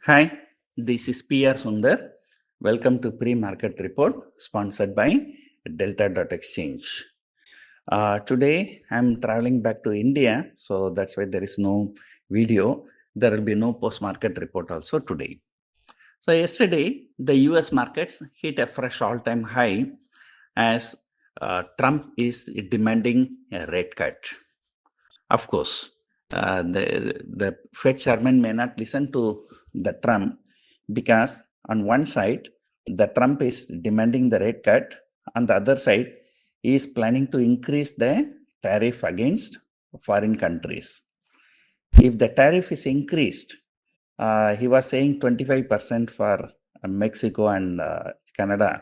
Hi, this is PR Sundar. Welcome to Pre-Market Report sponsored by Delta.Exchange. Today I'm traveling back to India, so that's why there is no video. There will be no post-market report also today. So yesterday, the US markets hit a fresh all-time high as Trump is demanding a rate cut. Of course, the Fed chairman may not listen to the Trump because on one side, the Trump is demanding the rate cut. On the other side, he is planning to increase the tariff against foreign countries. If the tariff is increased, he was saying 25% for Mexico and Canada.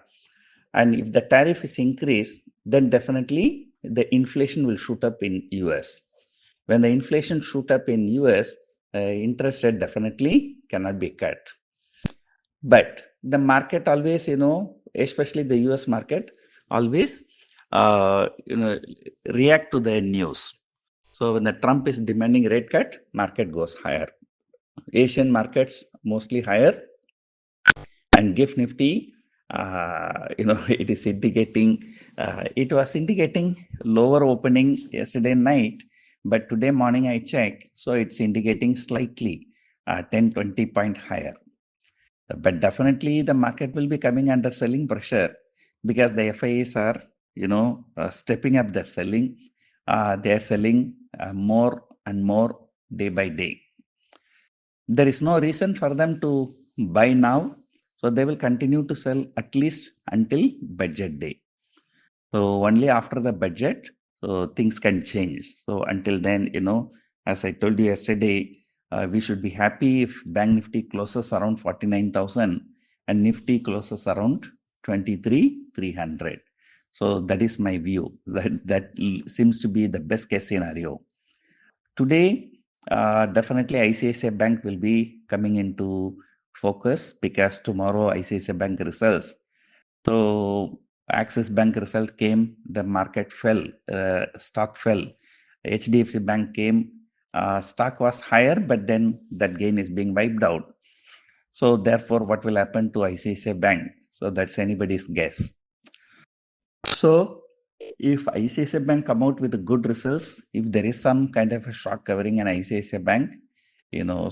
And if the tariff is increased, then definitely the inflation will shoot up in US. When the inflation shoot up in US, interest rate definitely cannot be cut. But the market always, especially the US market, always, react to the news. So when the Trump is demanding rate cut, market goes higher. Asian markets mostly higher, and GIFT Nifty, it is indicating, it was indicating lower opening yesterday night, but today morning I checked, so it's indicating slightly 10-20 point higher. But definitely the market will be coming under selling pressure because the FIAs are, stepping up their selling. They are selling more and more day by day. There is no reason for them to buy now, so they will continue to sell at least until budget day. So only after the budget, so things can change. So until then, as I told you yesterday, we should be happy if Bank Nifty closes around 49,000 and Nifty closes around 23,300. So that is my view. That seems to be the best case scenario. Today, definitely ICICI Bank will be coming into focus because tomorrow ICICI Bank results. So Axis Bank result came, the market fell, stock fell. HDFC Bank came, stock was higher, but then that gain is being wiped out. So therefore, what will happen to ICICI Bank? So that's anybody's guess. So if ICICI Bank come out with good results, if there is some kind of a shock covering an ICICI Bank,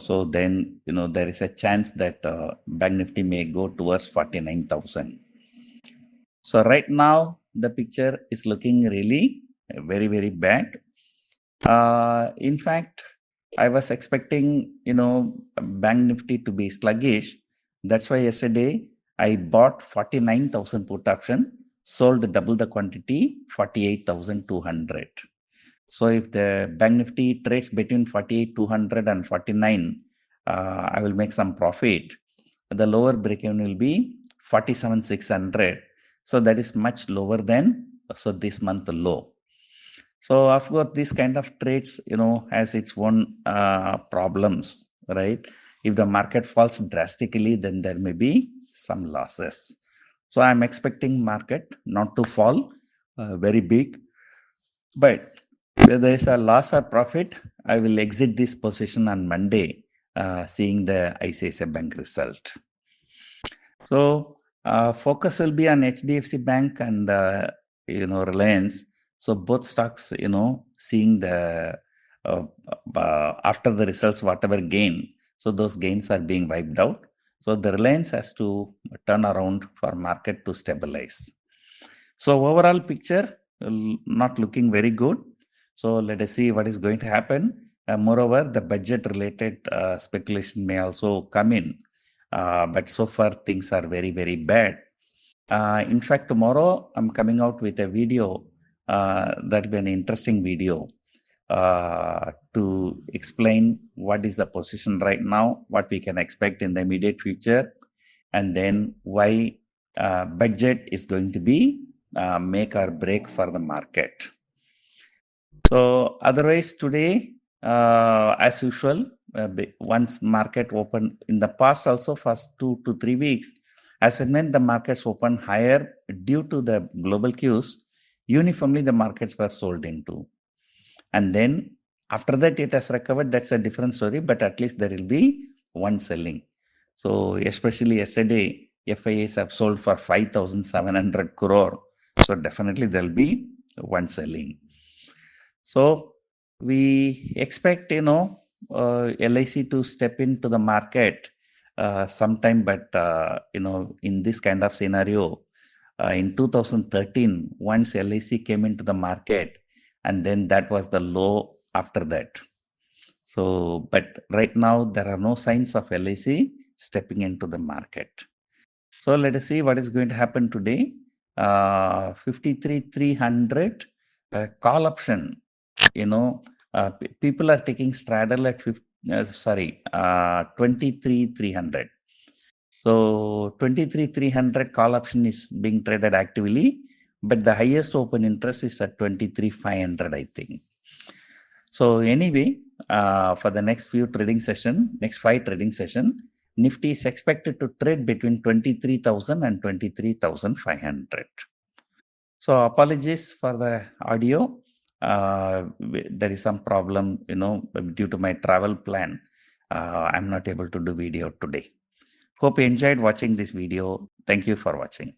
so then, there is a chance that Bank Nifty may go towards 49,000. So right now, the picture is looking really very, very bad. In fact, I was expecting, Bank Nifty to be sluggish. That's why yesterday I bought 49,000 put option, sold double the quantity, 48,200. So if the Bank Nifty trades between 48,200 and 49, I will make some profit. The lower break-even will be 47,600. So that is much lower than this month low. So of course, this kind of trades, has its own problems, right? If the market falls drastically, then there may be some losses. So I'm expecting market not to fall very big, but whether there is a loss or profit, I will exit this position on Monday, seeing the ICICI Bank result. So focus will be on HDFC Bank and Reliance. So both stocks, seeing the after the results, whatever gain, so those gains are being wiped out. So the Reliance has to turn around for market to stabilize. So overall picture not looking very good. So let us see what is going to happen. Moreover, the budget related speculation may also come in. But so far things are very, very bad. In fact, tomorrow I'm coming out with a video that will be an interesting video to explain what is the position right now, what we can expect in the immediate future, and then why budget is going to be make or break for the market. So otherwise today, as usual, once market open in the past also first 2 to 3 weeks, as and when the markets open higher due to the global cues, uniformly the markets were sold into. And then after that it has recovered, that's a different story, but at least there will be one selling. So especially yesterday, FIAs have sold for 5,700 crore. So definitely there'll be one selling. So we expect, LIC to step into the market sometime, but, in this kind of scenario, in 2013, once LIC came into the market, and then that was the low after that. So, but right now there are no signs of LIC stepping into the market. So let us see what is going to happen today. 53,300 call option. People are taking straddle at 23,300. So 23,300 call option is being traded actively, but the highest open interest is at 23,500, I think. So anyway, for the next next 5 trading session, Nifty is expected to trade between 23,000 and 23,500. So apologies for the audio. There is some problem, due to my travel plan. I'm not able to do video today. Hope you enjoyed watching this video. Thank you for watching.